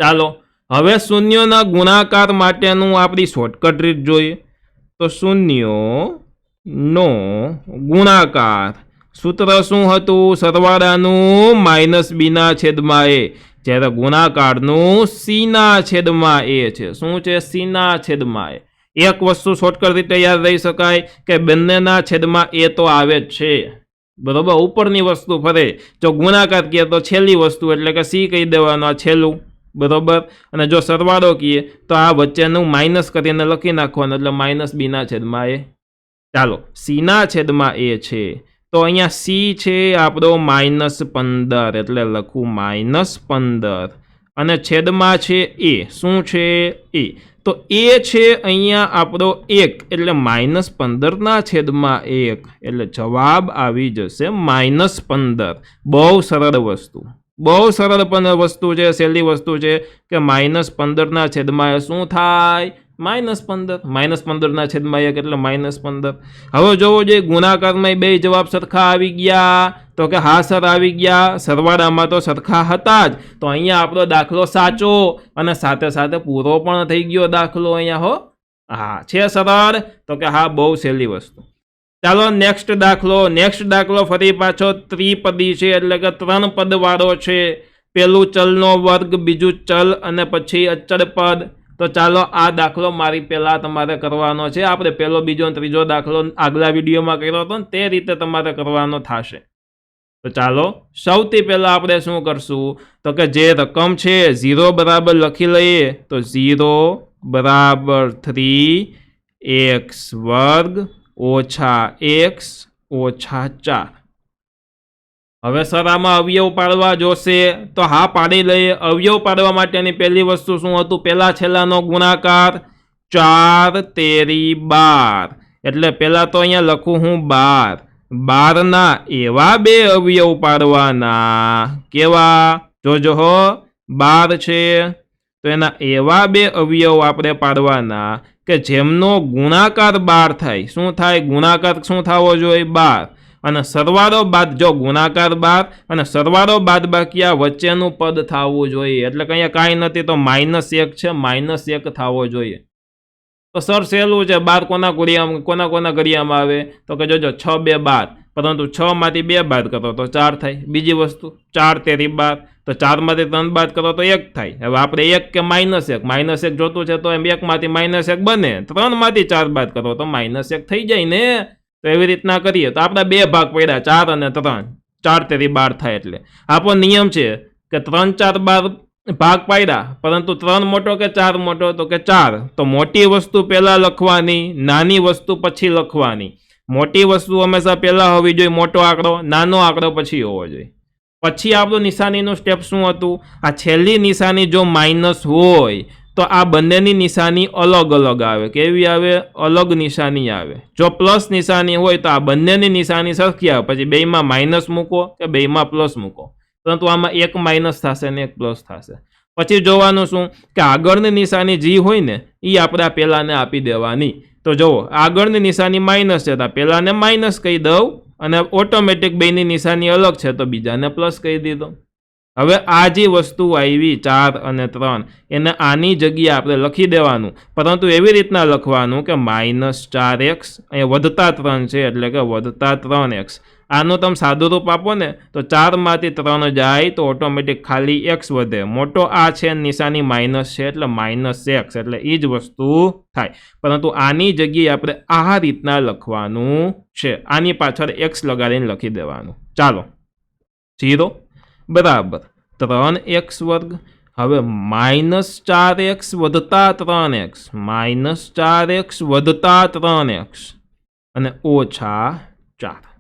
ચાલો હવે શૂન્યના ગુણાકાર માટેનું આપણી શોર્ટકટ રીત જોઈએ. તો શૂન્યનો ગુણાકાર સૂત્ર શું હતું? સરવાળાનું -b/a. જ્યારે ગુણાકારનું c/a છે. શું છે? c/a. એક વસ્તુ શોર્ટકટ રીતે યાદ રહી શકાય કે બંનેના છેદમાં એ તો આવે જ છે, બરોબર. ઉપરની વસ્તુ ફરે, જો ગુણાકાર કહીએ તો છેલ્લી વસ્તુ એટલે કે સી કહી દેવાનું, આ છેલ્લું, બરોબર. અને જો સરવાળો કહીએ તો આ વચ્ચેનું માઇનસ કરીને લખી નાખવાનું, એટલે માઇનસ બીના છેદમાં એ. ચાલો, સીના છેદમાં એ છે તો અહીંયા સી છે આપણો -15, એટલે લખું -15, અને છેદમાં છે એ. શું છે? એ. તો એ છે અહીંયા આપણો 1, એટલે -15 છેદમાં 1, એટલે જવાબ આવી જશે -15. બહુ સરળ વસ્તુ, બહુ સરળ પણ વસ્તુ છે, સહેલી વસ્તુ છે કે -15 છેદમાં શું થાય? -15. -15 છેદમાં 1 એટલે -15. હવે જોવો જોઈએ ગુણાકારમાં બે જવાબ સરખા આવી ગયા, તો કે હા સર આવી ગયા. સરવાળામાં તો સરખા હતા જ, તો અહીંયા આપણો દાખલો સાચો અને સાથે સાથે પૂરો પણ થઈ ગયો દાખલો અહીંયા. હો, હા, છે સરળ? તો કે હા, બહુ સહેલી વસ્તુ. ચાલો નેક્સ્ટ દાખલો ફરી પાછો ત્રિપદી છે, એટલે કે 3 પદ વાળો છે. પેલું ચલનો વર્ગ, બીજું ચલ અને પછી અચળ પદ. તો ચાલો આ દાખલો મારી પહેલા તમારે કરવાનો છે. આપણે પહેલો, બીજો અને ત્રીજો દાખલો આગલા વિડીયોમાં કર્યો હતો ને તે રીતે તમારે કરવાનો થશે. તો ચાલો સૌથી પહેલા આપણે શું કરશું, તો કે જે રકમ છે 0 બરાબર લખી લઈએ. તો 0 બરાબર 3x વર્ગ ઓછા x ઓછા 4. હવે સર આમાં અવયવ પાડવા જોશે, તો હા પાડી લઈએ. અવયવ પાડવા માટેની પહેલી વસ્તુ શું હતું? પહેલા છેલ્લાનો ગુણાકાર, 4 તેરી 12, એટલે પહેલા તો અહીંયા લખું હું 12. 12ના એવા બે અવયવ પાડવાના. કેવા? જોજો હો, 12 છે તો એના એવા બે અવયવ આપણે પાડવાના કે જેમનો ગુણાકાર 12 થાય. શું થાય? ગુણાકાર શું થવો જોઈએ? 12. અને સરવાળો બાદ, જો ગુણાકાર 12 અને સરવાળો બાદ બાકી આ વચ્ચેનું પદ થવું જોઈએ. એટલે કે અહીંયા કાંઈ નથી તો -1 છે, -1 થવો જોઈએ. તો સર સહેલું છે, 12 કોના ઘડિયામાં આવે? તો કે જોજો 6 2 12, પરંતુ 6 માંથી 2 બાદ કરો તો 4 થાય. બીજી વસ્તુ 4 તેરી 12, તો 4 માંથી 3 બાદ કરો તો 1 થાય. હવે આપણે 1 કે -1 જોતું છે તો એમ 1 માંથી -1 બને, 3 માંથી 4 બાદ કરો તો -1 થઈ જાય ને. તો એવી રીતના કરીએ તો આપણા બે ભાગ પડ્યા, 4 અને 3. 4 તેરી 12 થાય. એટલે આપણો નિયમ છે કે 3 4 12 ભાગ પાડ્યા, પરંતુ 3 મોટો કે 4 મોટો? તો કે 4. તો મોટી વસ્તુ પહેલા લખવાની, નાની વસ્તુ પછી લખવાની. મોટી વસ્તુ હંમેશા પહેલા હોવી જોઈએ, મોટો આંકડો. નાનો આંકડો પછી હોવો જોઈએ. પછી આપણું નિશાનીનું સ્ટેપ શું હતું? આ છેલ્લી નિશાની જો માઇનસ હોય તો આ બંનેની નિશાની અલગ અલગ આવે. કેવી આવે? અલગ નિશાની આવે. જો પ્લસ નિશાની હોય તો આ બંનેની નિશાની સરખી આવે. પછી બેયમાં માઇનસ મૂકો કે બેયમાં પ્લસ મૂકો, પરંતુ આમાં એક માઇનસ થશે ને એક પ્લસ થશે. પછી જોવાનું શું કે આગળની નિશાની જે હોય ને એ આપણે પહેલાને આપી દેવાની. તો જુઓ, આગળની નિશાની માઇનસ છે તો પહેલાને માઇનસ કહી દઉં, અને ઓટોમેટિક બેની નિશાની અલગ છે તો બીજાને પ્લસ કહી દીધો. હવે આ જે વસ્તુ આવી 4 અને 3 એને આની જગ્યાએ આપણે લખી દેવાનું, પરંતુ એવી રીતના લખવાનું કે -4x, અહીંયા વધતા 3 છે એટલે કે વધતા 3x. આનું તમે સાદું રૂપ આપો ને તો 4 માંથી 3 જાય તો ઓટોમેટિક ખાલી x વધે. મોટો આ છે, નિશાની માઇનસ છે એટલે -x, એટલે એ જ વસ્તુ થાય. પરંતુ આની જગ્યાએ આપણે આ રીતના લખવાનું છે, આની પાછળ x લગાડીને લખી દેવાનું. ચાલો, 0 બરાબર 3x વર્ગ. હવે -4x વધતા 3x, -4x વધતા 3x અને ઓછા 4.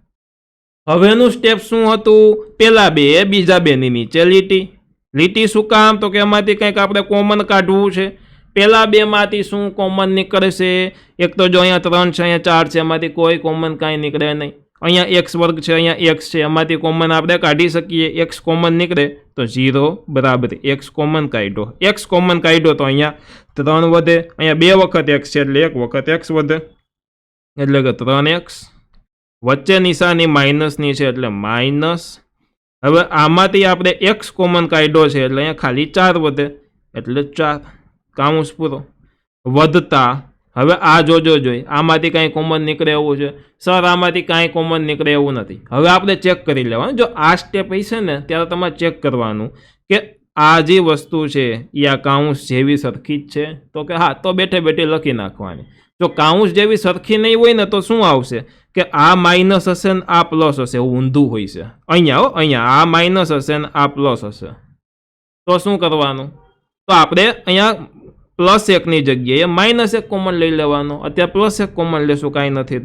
હવેનું સ્ટેપ શું હતું? પેલા બે, બીજા બેની નીચે લીટી. શું કામ? તો કે એમાંથી કંઈક આપણે કોમન કાઢવું છે. પેલા બે માંથી શું કોમન નીકળશે? એક તો જો અહીંયા 3 છે, અહીંયા 4 છે, એમાંથી કોઈ કોમન કાંઈ નીકળે નહીં. અહીંયા x વર્ગ છે, અહીંયા x છે, એમાંથી કોમન આપણે કાઢી શકીએ. x કોમન નીકળે તો 0 બરાબર x કોમન કાઢ્યો. x કોમન કાઢ્યો તો અહીંયા 3 વધે. અહીંયા 2 વખત x છે એટલે 1 વખત x વધે, એટલે કે 3x. વચ્ચે નિશાની માઇનસની છે એટલે માઇનસ. હવે આમાંથી આપણે x કોમન કાઢ્યો છે એટલે અહીંયા ખાલી 4 વધે, એટલે 4. કાઉન્સ પૂરો. વધતા, હવે આ જોજો જોઈએ, આમાંથી કાંઈ કોમન નીકળે એવું છે? સર આમાંથી કાંઈ કોમન નીકળે એવું નથી. હવે આપણે ચેક કરી લેવાનું. જો આ સ્ટેપ હશે ને ત્યારે તમારે ચેક કરવાનું કે આ જે વસ્તુ છે એ આ કાઉન્સ જેવી સરખી જ છે? તો કે હા, તો બેઠે બેઠે લખી નાખવાની. જો કાઉન્સ જેવી સરખી નહીં હોય ને તો શું આવશે કે આ માઇનસ હશે ને આ પ્લસ હશે, એવું ઊંધું હોય છે. અહીંયા આ માઇનસ હશે ને આ પ્લસ હશે, તો શું કરવાનું? તો આપણે અહીંયા +1ની જગ્યાએ -1 કોમન લઈ લેવાનો. અત્યારે +1 કોમન લેશું, કાંઈ નથી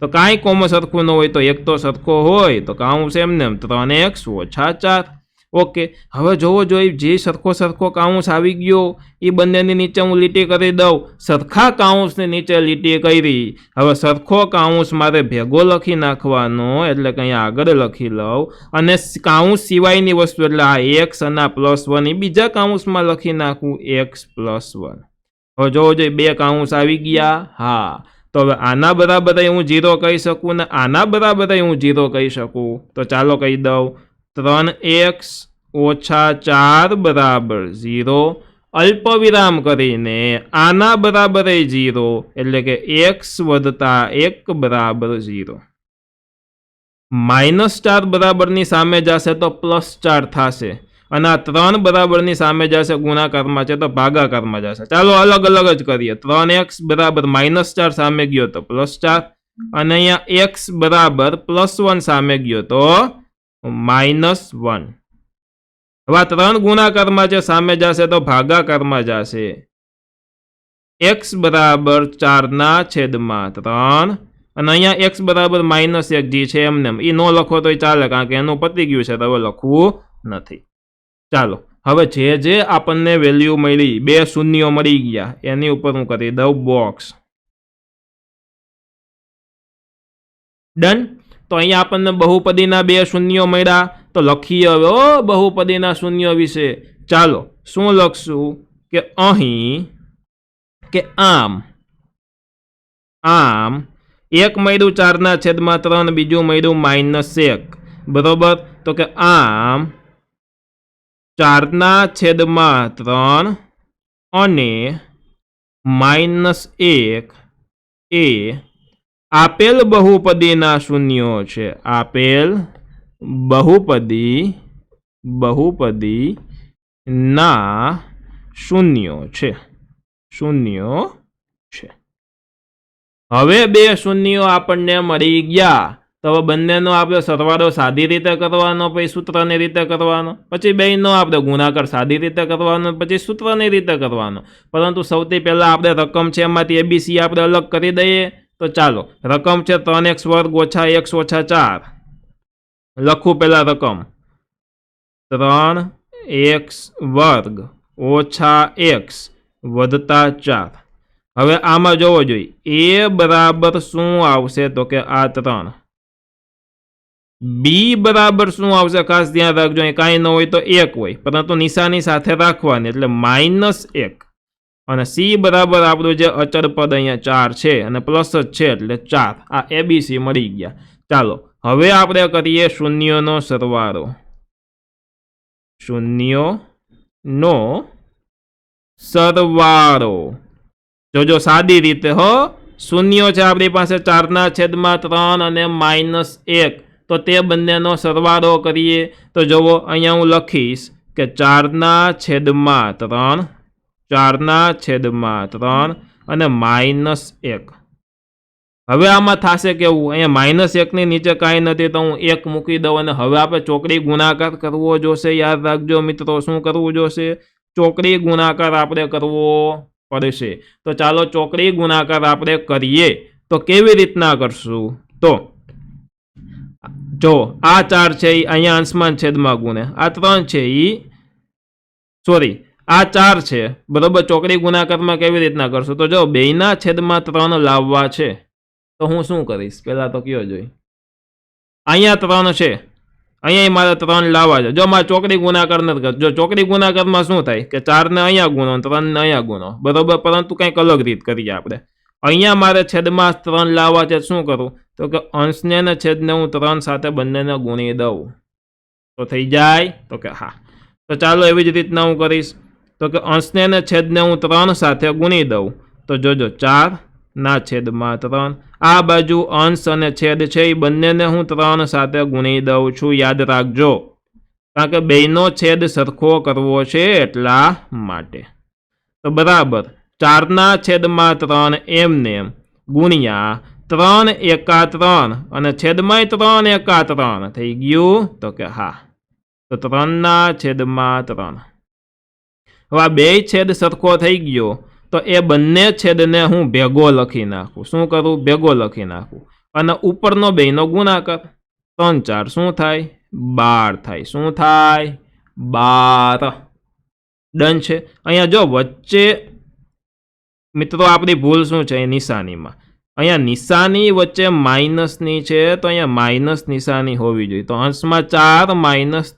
તો કાંઈ કોમન સરખું ન હોય તો એક તો સરખો હોય તો કાઉન્સ એમને 3x - 4. ઓકે, હવે જોવો જોઈએ જે સરખો કાઉન્સ આવી ગયો એ બંનેની નીચે હું લીટી કરી દઉં. સરખા કાઉન્સની નીચે લીટી કરી. હવે સરખો કાઉન્સ મારે ભેગો લખી નાખવાનો, એટલે કે અહીંયા આગળ લખી લઉં, અને કાઉન્સ સિવાયની વસ્તુ એટલે આ x અને આ +1 એ બીજા કાઉન્સમાં લખી નાખું, x +1. હવે જોવો જોઈએ બે કાઉન્સ આવી ગયા. હા, તો હવે આના બરાબર હું 0 કહી શકું ને આના બરાબર હું 0 કહી શકું. તો ચાલો કહી દઉં 3x - 4 બરાબર 0, અલ્પ વિરામ કરીને આના બરાબર 0, એટલે કે x + 1 બરાબર 0. -4 બરાબરની સામે જશે તો +4 થશે, અને આ 3 બરાબરની સામે જશે ગુણાકારમાં છે તો ભાગાકારમાં જશે. ચાલો અલગ અલગ જ કરીએ. 3x બરાબર -4 સામે ગયો તો +4, અને અહીંયા x બરાબર +1 સામે ગયો તો -1. હવે 3 ગુણાકારમાં છે સામે જશે તો ભાગાકારમાં જશે. x બરાબર 4/3, અને અહીંયા x બરાબર -1 જે છે એમને એ ન લખો તો ચાલે, કારણ કે એનું પતી ગયું છે તો હવે લખવું નથી. ચાલો હવે જે આપણને વેલ્યુ મળી, 2 શૂન્યો મળી ગયા, એની ઉપર હું કરી દઉં બોક્સ. ડન. તો અહીંયા આપણને બહુપદીના 2 શૂન્યો મળ્યા, તો લખીએ હવે બહુપદીના શૂન્યો વિશે. ચાલો શું લખશું કે અહીં કે આમ એક મળ્યું 4/3, બીજું મળ્યું -1, બરોબર. તો કે આમ 4/3 અને -1 એ આપેલ બહુપદીના શૂન્યો છે. આપેલ બહુપદીના શૂન્યો છે. હવે 2 શૂન્યો આપણને મળી ગયા, તો હવે બંનેનો આપણે સરવાળો સાદી રીતે કરવાનો, પછી સૂત્રની રીતે કરવાનો, પછી બેયનો આપણે ગુણાકાર સાદી રીતે કરવાનો, પછી સૂત્રની રીતે કરવાનો. પરંતુ સૌથી પહેલાં આપણે રકમ છે એમાંથી ABC આપણે અલગ કરી દઈએ. તો ચાલો, રકમ છે 3x² - x - 4. લખું પહેલા રકમ 3x² - x + 4. હવે આમાં જોવો જોઈએ a બરાબર શું આવશે તો કે આ 3, b બરાબર શું આવશે ખાસ ધ્યાન રાખજો, અહીં કાંઈ ન હોય તો 1 હોય, પરંતુ નિશાની સાથે રાખવાની, એટલે -1. અને c બરાબર આપણું જે અચળ પદ અહીંયા 4 છે અને પ્લસ જ છે એટલે 4. આ ABC મળી ગયા. ચાલો હવે આપણે કરીએ શૂન્યોનો સરવાળો. જોજો સાદી રીતે શૂન્યો છે આપણી પાસે 4/3 અને -1, તો તે બંનેનો સરવાળો કરીએ. તો જુઓ અહીંયા હું લખીશ કે 4/3 અને -1. હવે આમાં થશે કેવું, અહીંયા -1ની નીચે કાંઈ નથી તો હું 1 મૂકી દઉં, અને હવે આપણે ચોકડી ગુણાકાર કરવો જોશે. યાદ રાખજો મિત્રો, શું કરવું જોશે? ચોકડી ગુણાકાર આપણે કરવો પડશે. તો ચાલો ચોકડી ગુણાકાર આપણે કરીએ. તો કેવી રીતના કરશું? તો જો આ 4 છે એ અહીંયા અંશમાં છેદમાં ગુણે, આ 3 છે આ 4 છે, બરોબર. ચોકડી ગુણાકારમાં કેવી રીતના કરશું? તો જો 2/3 લાવવા છે તો હું શું કરીશ પહેલા તો કયો જોઈ. અહીંયા 3 છે, અહીંયા મારે 3 લાવવા છે. જો મારે ચોકડી ગુણાકાર નથી કરતો, જો ચોકડી ગુણાકારમાં શું થાય કે 4ને અહીંયા ગુણો, 3ને અહીંયા ગુણો, બરોબર. પરંતુ કંઈક અલગ રીત કરીએ આપણે. અહીંયા મારે છેદમાં 3 લાવવા છે, શું કરું તો કે અંશને ને છેદને હું 3 સાથે બંનેને ગુણી દઉં તો થઈ જાય. તો કે હા. તો ચાલો એવી જ રીતના હું કરીશ. તો કે અંશને ને છેદને હું 3 સાથે ગુણી દઉં. તો જોજો 4/3, આ બાજુ અંશ અને છેદ છે એ બંનેને હું 3 સાથે ગુણી દઉં છું. યાદ રાખજો કારણ કે બેયનો છેદ સરખો કરવો છે એટલા માટે. તો બરાબર 4/3 એમને એમ ગુણ્યા 3 એકા 3 અને છેદમાં 3 એકા 3 થઈ ગયું. તો કે હા, તો 3/3. હવે આ બે છેદ સરખો થઈ ગયો તો એ બંને છેદને હું ભેગો લખી નાખું. શું કરું? ભેગો લખી નાખું. અને ઉપરનો બેયનો ગુણાકાર 3 4 શું થાય? 12 થાય. શું થાય? 12. ડન છે. અહીંયા જો વચ્ચે મિત્રો આપણી ભૂલ શું છે? નિશાનીમાં અહીંયા નિશાની વચ્ચે માઇનસની છે, તો અહીંયા માઇનસ નિશાની હોવી જોઈએ. તો અંશમાં 4 -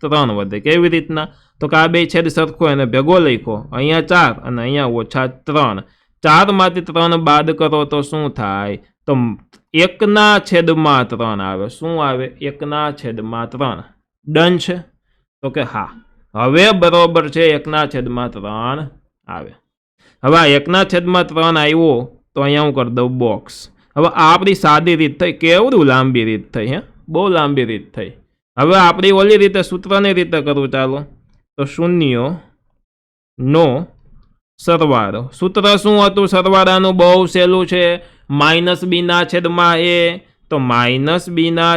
3 વધે. કેવી રીતના? તો કે આ બે છેદ સરખો એને ભેગો લખો. અહીંયા 4 અને અહીંયા -3. 4માંથી 3 બાદ કરો તો શું થાય? તો 1/3 આવે. શું આવે? 1/3. ડન છે. તો કે હા, હવે બરોબર છે. 1/3 આવે. હવે આ 1/3 આવ્યો તો અહીંયા હું કરી દઉં બોક્સ. હવે આ આપણી સાદી રીત થઈ. કેવડું લાંબી રીત થઈ? હે, બહુ લાંબી રીત થઈ. હવે આપણી ઓલી રીતે સૂત્રની રીતે કરવું. ચાલો, તો શૂન્યનો સરવાળો. સૂત્ર શું હતું સરવાળાનું? બહુ સહેલું છે. -b/a. તો -b/a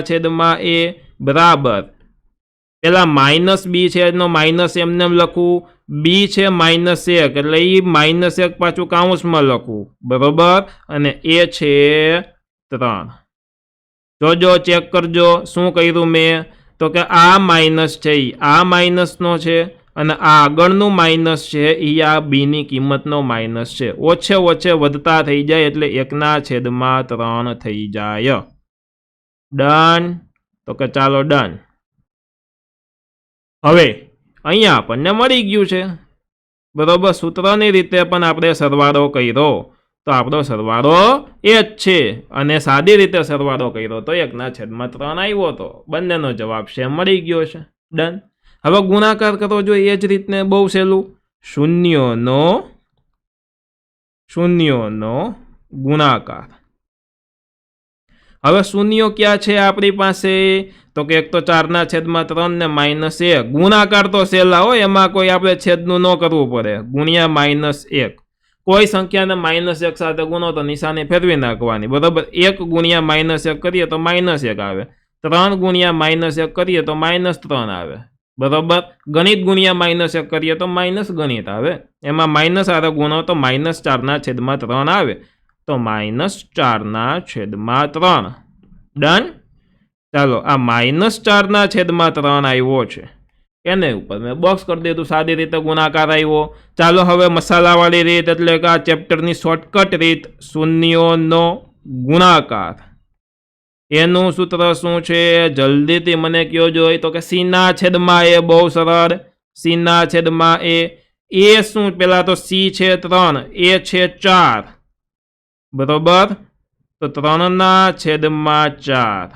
બરાબર, પેલા -b છે એનો માઇનસ એમને લખવું, b છે -1 એટલે એ -1 પાછું કાઉન્સમાં લખવું, બરોબર, અને a છે 3. જોજો, ચેક કરજો શું કર્યું મેં. તો કે આ માઇનસ છે એ આ માઇનસનો છે અને આ આગળનું માઇનસ છે એ આ બીની કિંમતનો માઇનસ છે. ઓછે ઓછે વધતા થઈ જાય એટલે 1/3 થઈ જાય. ડન. તો કે ચાલો ડન. હવે અહીંયા આપણને મળી ગયું છે, બરોબર. સૂત્રની રીતે પણ આપણે સરવાળો કર્યો તો આપણો સરવાળો એ જ છે, અને સાદી રીતે સરવાળો કર્યો તો 1/3 આવ્યો હતો. બંનેનો જવાબ સેમ મળી ગયો છે. ડન. હવે ગુણાકાર કરો જો એ જ રીતને, બહુ સહેલું. શૂન્યોનો ગુણાકાર. હવે શૂન્યો ક્યાં છે આપણી પાસે? તો કે એક તો 4/3 ને -1. ગુણાકાર તો સહેલા હોય, એમાં કોઈ આપણે છેદનું ન કરવું પડે. ગુણ્યા -1. કોઈ સંખ્યાને -1 સાથે ગુણો તો નિશાની ફેરવી નાખવાની, બરાબર. 1 ગુણ્યા -1 કરીએ તો -1 આવે. 3 ગુણ્યા -1 કરીએ તો -3 આવે, બરોબર. ગણિત ગુણ્યા -1 કરીએ તો માઇનસ ગણિત આવે. એમાં માઇનસ આરે ગુણો તો -4/3 આવે. તો -4/3. ડન. ચાલો, આ -4/3 આવ્યો છે એને ઉપર મેં બોક્સ કરી દીધું. સાદી રીતે ગુણાકાર આવ્યો. ચાલો હવે મસાલાવાળી રીત, એટલે કે આ ચેપ્ટરની શોર્ટકટ રીત, શૂન્યોનો ગુણાકાર. એનું સૂત્ર શું છે જલ્દીથી મને કહો જોઈ. તો કે c/a. બહુ સરળ. c/a. એ શું? પેલા તો c છે 3, a છે 4, બરોબર. તો 3/4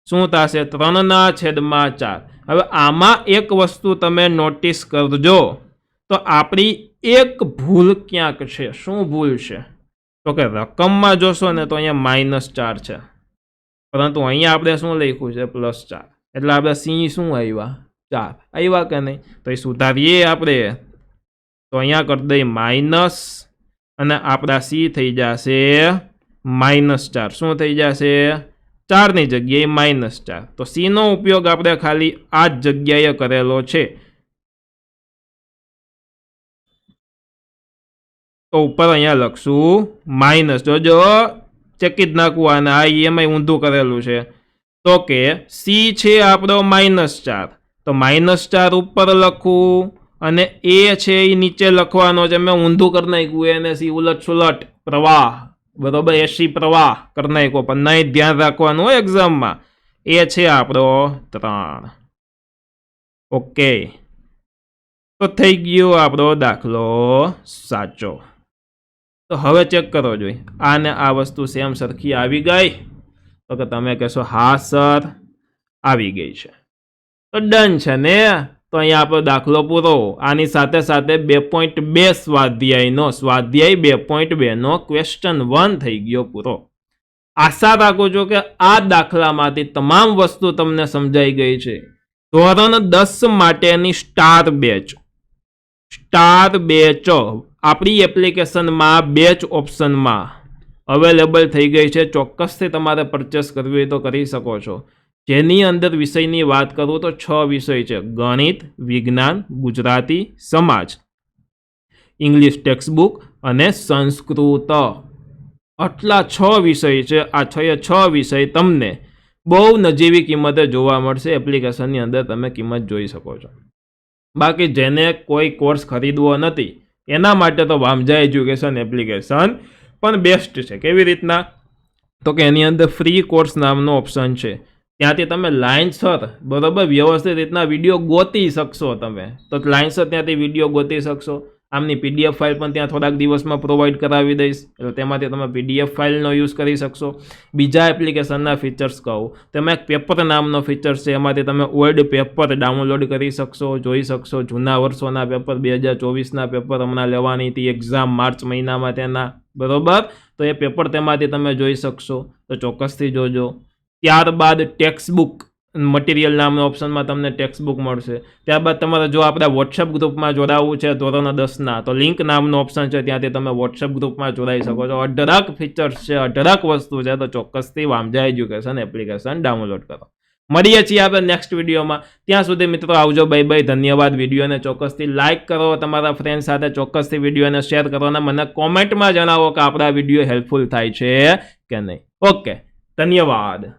શું થશે? 3/4. હવે આમાં એક વસ્તુ તમે નોટિસ કરજો, તો આપણી એક ભૂલ ક્યાંક છે. શું ભૂલ છે? તો કે રકમમાં જોશો ને તો અહીંયા -4 છે, પરંતુ અહીંયા આપણે શું લખ્યું છે? +4. એટલે આપણે સી શું આવ્યા? 4 આવ્યા કે નહીં? તો એ સુધારીએ આપણે. તો અહીંયા કરી દઈએ માઇનસ, અને આપણા સી થઈ જશે -4. શું થઈ જશે? 4ની જગ્યાએ -4. તો સી નો ઉપયોગ આપણે ખાલી આ જ જગ્યાએ કરેલો છે. તો ઉપર અહીંયા લખશું માઇનસ. જોજો, ચેકી જ નાખવું. અને આ એમાં ઊંધું કરેલું છે. તો કે સી છે આપણો -4, તો -4 ઉપર લખવું, અને એ છે એ નીચે લખવાનો છે. મેં ઊંધું કરી નાખ્યું એને, સી ઉલટ સુલટ પ્રવાહ, બરોબર, એસી પ્રવાહ કરી નાખ્યો. પણ નહીં, ધ્યાન રાખવાનું હોય એક્ઝામમાં. એ છે આપણો 3. ઓકે, તો થઈ ગયો આપણો દાખલો સાચો. તો હવે ચેક કરો જોઈએ આને આ વસ્તુ સેમ સરખી આવી ગઈ. તો કે તમે કહેશો હા સર આવી ગઈ છે, તો ડન છે ને. તો અહીંયા આપણો દાખલો પૂરો. આની સાથે સાથે 2.2 સ્વાધ્યાય 2.2 ક્વેશ્ચન 1 થઈ ગયો પૂરો. આશા રાખું છું કે આ દાખલામાંથી તમામ વસ્તુ તમને સમજાઈ ગઈ છે. ધોરણ 10 માટેની સ્ટાર બેચ આપણી એપ્લિકેશનમાં બેચ ઓપ્શનમાં અવેલેબલ થઈ ગઈ છે. ચોક્કસથી તમારે પરચેસ કરવી હોય તો કરી શકો છો. જેની અંદર વિષયની વાત કરું તો 6 વિષય છે: ગણિત, વિજ્ઞાન, ગુજરાતી, સમાજ, ઇંગ્લિશ ટેક્સ્ટબુક અને સંસ્કૃત. આટલા 6 વિષય છે. આ 6 વિષય તમને બહુ નજીવી કિંમતે જોવા મળશે. એપ્લિકેશનની અંદર તમે કિંમત જોઈ શકો છો. બાકી જેને કોઈ કોર્સ ખરીદવો નથી એના માટે તો વામજા એજ્યુકેશન એપ્લિકેશન પણ બેસ્ટ છે. કેવી રીતના? તો કે એની અંદર ફ્રી કોર્સ નામનો ઓપ્શન છે. ત્યાંથી તમે લાઇનસર બરાબર વ્યવસ્થિત રીતના વિડીયો ગોતી શકશો. તમે તો લાઇનસર ત્યાંથી વિડીયો ગોતી શકશો. આમની પીડીએફ ફાઇલ પણ ત્યાં થોડાક દિવસમાં પ્રોવાઈડ કરાવી દઈશ, એટલે તેમાંથી તમે પીડીએફ ફાઇલનો યુઝ કરી શકશો. બીજા એપ્લિકેશનના ફીચર્સ કહું તેમાં એક પેપર નામનો ફીચર્સ છે. એમાંથી તમે ઓલ્ડ પેપર ડાઉનલોડ કરી શકશો, જોઈ શકશો. જૂના વર્ષોના પેપર, 2024ના પેપર હમણાં લેવાની હતી એક્ઝામ માર્ચ મહિનામાં તેના, બરાબર, તો એ પેપર તેમાંથી તમે જોઈ શકશો. તો ચોક્કસથી જોજો. ત્યારબાદ ટેક્સ્ટબુક મટીરિયલ નામના ઓપ્શનમાં તમને ટેક્સ્ટબુક મળશે. ત્યારબાદ તમારે જો આપણા વોટ્સએપ ગ્રુપમાં જોડાવવું છે ધોરણ 10ના, તો લિંક નામનો ઓપ્શન છે, ત્યાંથી તમે વોટ્સએપ ગ્રુપમાં જોડાઈ શકો છો. 18 ફીચર્સ છે, 18 વસ્તુ છે. તો ચોક્કસથી વામજા એજ્યુકેશન એપ્લિકેશન ડાઉનલોડ કરો. મળીએ છીએ આપણે નેક્સ્ટ વિડીયોમાં. ત્યાં સુધી મિત્રો આવજો, બાય બાય, ધન્યવાદ. વિડીયોને ચોક્કસથી લાઇક કરો, તમારા ફ્રેન્ડ સાથે ચોક્કસથી વિડીયોને શેર કરો અને મને કોમેન્ટમાં જણાવો કે આપણા વિડીયો હેલ્પફુલ થાય છે કે નહીં. ઓકે, ધન્યવાદ.